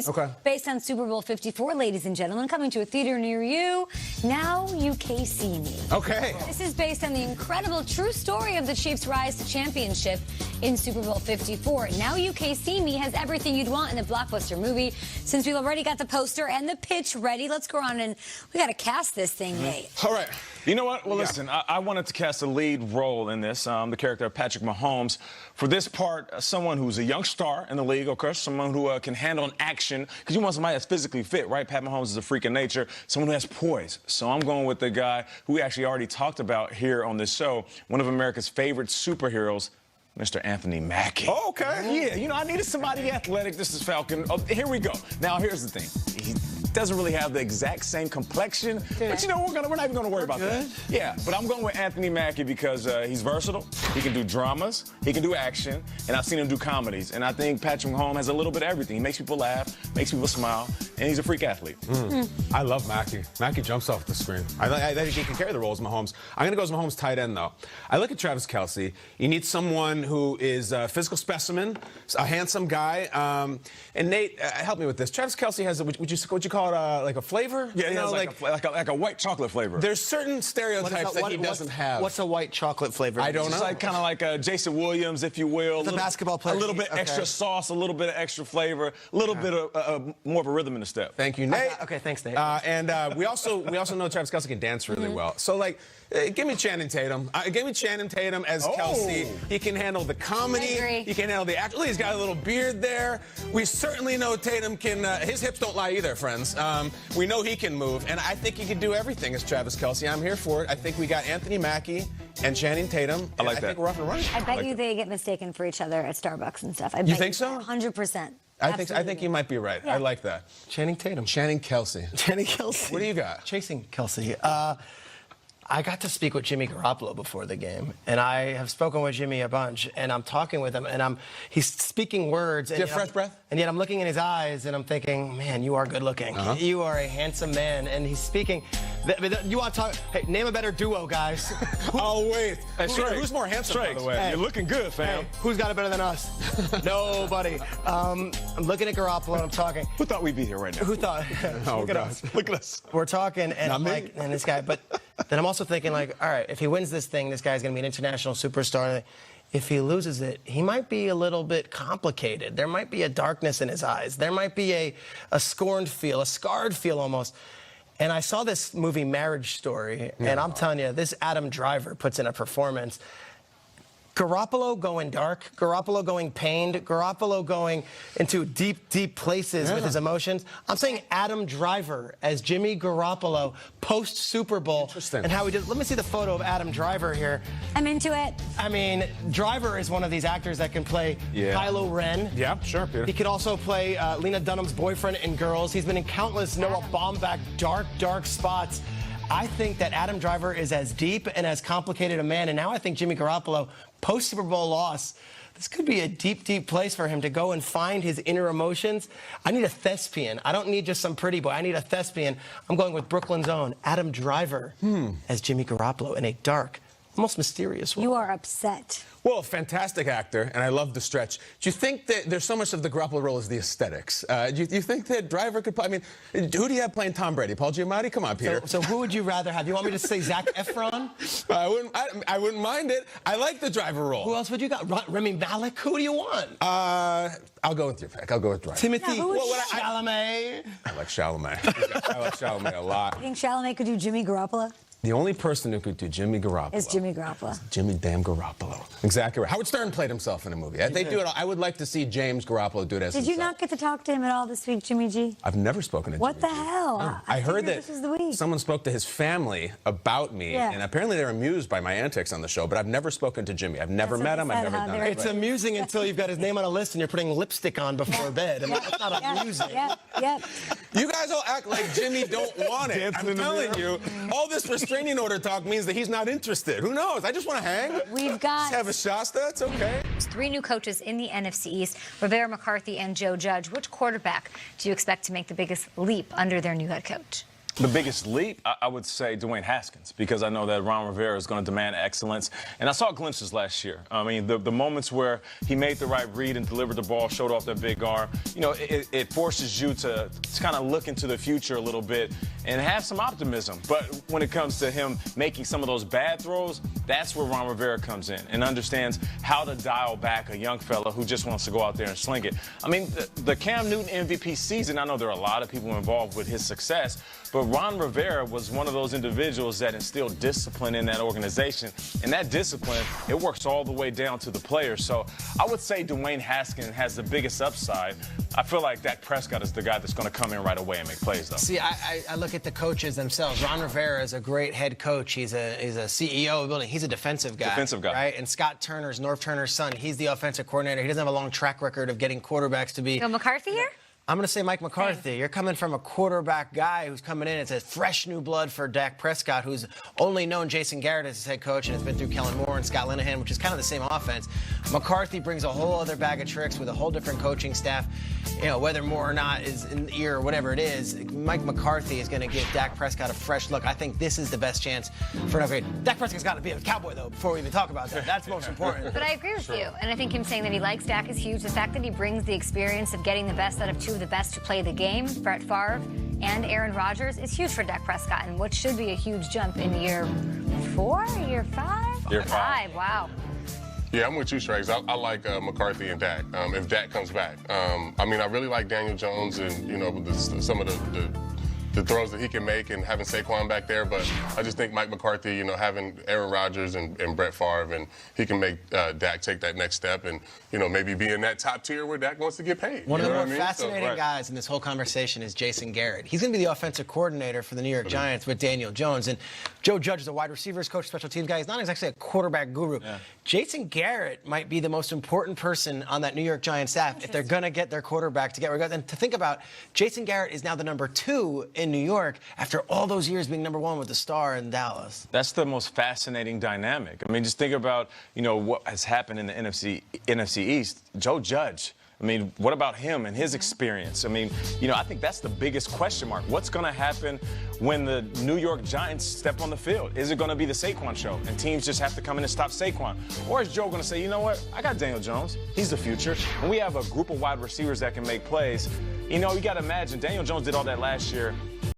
Okay. Based on Super Bowl 54, ladies and gentlemen, coming to a theater near you. Now You Can See Me. Okay. This is based on the incredible true story of the Chiefs' rise to championship in Super Bowl 54. Now You Can See Me has everything you'd want in a blockbuster movie. Since we've already got the poster and the pitch ready, let's go on and we got to cast this thing, Nate. All right. You know what? Well, listen, I wanted to cast a lead role in this, the character of Patrick Mahomes. For this part, someone who's a young star in the league, of course, someone who can handle an action, because you want somebody that's physically fit, right? Pat Mahomes is a freak of nature, someone who has poise. So I'm going with the guy who we actually already talked about here on this show, one of America's favorite superheroes, Mr. Anthony Mackie. Oh, okay. Yeah, you know, I needed somebody athletic. This is Falcon. Oh, here we go. Now, here's the thing. He doesn't really have the exact same complexion, but you know, we're not even gonna worry about that. Yeah, but I'm going with Anthony Mackie because he's versatile. He can do dramas, he can do action, and I've seen him do comedies. And I think Patrick Mahomes has a little bit of everything. He makes people laugh, makes people smile, and he's a freak athlete. I love Mackie. Mackie jumps off the screen. I think he can carry the role as Mahomes. I'm gonna go as Mahomes tight end though. I look at Travis Kelce. You need someone who is a physical specimen, a handsome guy. And Nate, help me with this. Travis Kelce has what you call it, like a flavor? Yeah, he has like a white chocolate flavor. There's certain stereotypes that he doesn't have. What's a white chocolate flavor? I don't know. It's kind of like Jason Williams, if you will. The basketball player. A little bit extra sauce, a little bit of extra flavor, a little bit of more of a rhythm in the step. Thank you, Nate. Okay, thanks, Nate. And we also know Travis Kelce can dance really well. So like, give me Channing Tatum. Give me Channing Tatum as Kelce. He can handle the comedy. He can handle the action. He's got a little beard there. We certainly know Tatum can. His hips don't lie either, friends. We know he can move, and I think he can do everything as Travis Kelce. I'm here for it. I think we got Anthony Mackie and Channing Tatum. I like that. I think we're off and running. I bet you they get mistaken for each other at Starbucks and stuff. You think so? 100%. I think you might be right. Yeah. I like that. Channing Tatum. Channing Kelce. Channing Kelce. What do you got? Chasing Kelce. I got to speak with Jimmy Garoppolo before the game, and I have spoken with Jimmy a bunch, and I'm talking with him, and he's speaking words. And do you have fresh breath? And yet I'm looking in his eyes, and I'm thinking, man, you are good looking. You are a handsome man, and he's speaking. You want to talk? Hey, name a better duo, guys. Oh, wait. Hey, Who's more handsome, by the way? Hey, you're looking good, fam. Hey, who's got it better than us? Nobody. I'm looking at Garoppolo, and I'm talking. Who thought we'd be here right now? Who thought? Oh, Look at God. us. Look at us. We're talking, and Not I'm me. like, and this guy, but then I'm also thinking, like, all right, if he wins this thing, this guy's going to be an international superstar. If he loses it, he might be a little bit complicated. There might be a darkness in his eyes. There might be a scorned feel, a scarred feel almost. And I saw this movie, Marriage Story, and I'm telling you, this Adam Driver puts in a performance. Garoppolo going dark, Garoppolo going pained, Garoppolo going into deep, deep places with his emotions. I'm saying Adam Driver as Jimmy Garoppolo post-Super Bowl. Interesting. And how he did. Let me see the photo of Adam Driver here. I'm into it. I mean, Driver is one of these actors that can play Kylo Ren. Yeah, sure, Peter. He can also play Lena Dunham's boyfriend in Girls. He's been in countless Noah Baumbach dark spots. I think that Adam Driver is as deep and as complicated a man, and now I think Jimmy Garoppolo, post-Super Bowl loss, this could be a deep, deep place for him to go and find his inner emotions. I need a thespian. I don't need just some pretty boy. I need a thespian. I'm going with Brooklyn's own Adam Driver as Jimmy Garoppolo in a dark, almost mysterious way. You are upset. Well, fantastic actor, and I love the stretch. Do you think that there's so much of the Garoppolo role as the aesthetics? Do you think that Driver could play? I mean, who do you have playing Tom Brady? Paul Giamatti? Come on, Peter. So who would you rather have? You want me to say Zac Efron? I woun't mind it. I like the Driver role. Who else would you got? Remy Malek? Who do you want? I'll go with your pick. I'll go with Driver. Timothy I Chalamet. like Chalamet. I like Chalamet a lot. You think Chalamet could do Jimmy Garoppolo? The only person who could do Jimmy Garoppolo Is Jimmy Garoppolo. Jimmy damn Garoppolo. Exactly right. Howard Stern played himself in a movie. They do it. I would like to see James Garoppolo do it as Did himself. you not get to talk to him at all this week, Jimmy G? I've never spoken to What Jimmy the G. hell? I heard that this was the week. someone spoke to his family about me, and apparently they're amused by my antics on the show, but I've never spoken to Jimmy. I've never met him. I've never done it. It's amusing until you've got his name on a list and you're putting lipstick on before bed. I mean, that's not amusing. Yep. You guys all act like Jimmy don't want it. I'm telling you, all this restraining order talk means that he's not interested. Who knows? I just want to hang. We've got... Just have a Shasta. It's okay. Three new coaches in the NFC East, Rivera, McCarthy, and Joe Judge. Which quarterback do you expect to make the biggest leap under their new head coach? The biggest leap, I would say Dwayne Haskins, because I know that Ron Rivera is going to demand excellence. And I saw glimpses last year. I mean, the moments where he made the right read and delivered the ball, showed off that big arm, you know, it forces you to kind of look into the future a little bit and have some optimism. But when it comes to him making some of those bad throws, that's where Ron Rivera comes in and understands how to dial back a young fella who just wants to go out there and sling it. I mean, the Cam Newton MVP season, I know there are a lot of people involved with his success, but Ron Rivera was one of those individuals that instilled discipline in that organization. And that discipline, it works all the way down to the players. So I would say Dwayne Haskins has the biggest upside. I feel like Dak Prescott is the guy that's going to come in right away and make plays, though. See, I look at the coaches themselves. Ron Rivera is a great head coach. He's a CEO of a building. He's a defensive guy. Defensive guy. Right? And Scott Turner's, Norv Turner's son, he's the offensive coordinator. He doesn't have a long track record of getting quarterbacks to be. Bill McCarthy here? I'm going to say Mike McCarthy. You're coming from a quarterback guy who's coming in. It's a fresh new blood for Dak Prescott, who's only known Jason Garrett as his head coach and has been through Kellen Moore and Scott Linehan, which is kind of the same offense. McCarthy brings a whole other bag of tricks with a whole different coaching staff. You know, whether Moore or not is in the ear or whatever it is, Mike McCarthy is going to give Dak Prescott a fresh look. I think this is the best chance for an upgrade. Dak Prescott's got to be a Cowboy, though, before we even talk about that. That's most important. But I agree with you. And I think him saying that he likes Dak is huge. The fact that he brings the experience of getting the best out of two of the best to play the game, Brett Favre and Aaron Rodgers, is huge for Dak Prescott, and what should be a huge jump in year 4, year 5? Year 5. Wow. Yeah, I'm with you, Shregs. I like McCarthy and Dak, if Dak comes back. I mean, I really like Daniel Jones and, you know, some of the throws that he can make and having Saquon back there, but I just think Mike McCarthy, you know, having Aaron Rodgers and Brett Favre, and he can make Dak take that next step and, you know, maybe be in that top tier where Dak wants to get paid. One of the more fascinating guys in this whole conversation is Jason Garrett. He's going to be the offensive coordinator for the New York Giants with Daniel Jones. And Joe Judge is a wide receivers coach, special teams guy. He's not exactly a quarterback guru. Yeah. Jason Garrett might be the most important person on that New York Giants staff if they're going to get their quarterback to get regarded. And to think about, Jason Garrett is now the number 2 in New York after all those years being number 1 with the Star in Dallas. That's the most fascinating dynamic. I mean, just think about, you know, what has happened in the NFC East. Joe Judge. I mean, what about him and his experience? I mean, you know, I think that's the biggest question mark. What's going to happen when the New York Giants step on the field? Is it going to be the Saquon show and teams just have to come in and stop Saquon? Or is Joe going to say, you know what, I got Daniel Jones. He's the future. And we have a group of wide receivers that can make plays. You know, you got to imagine Daniel Jones did all that last year.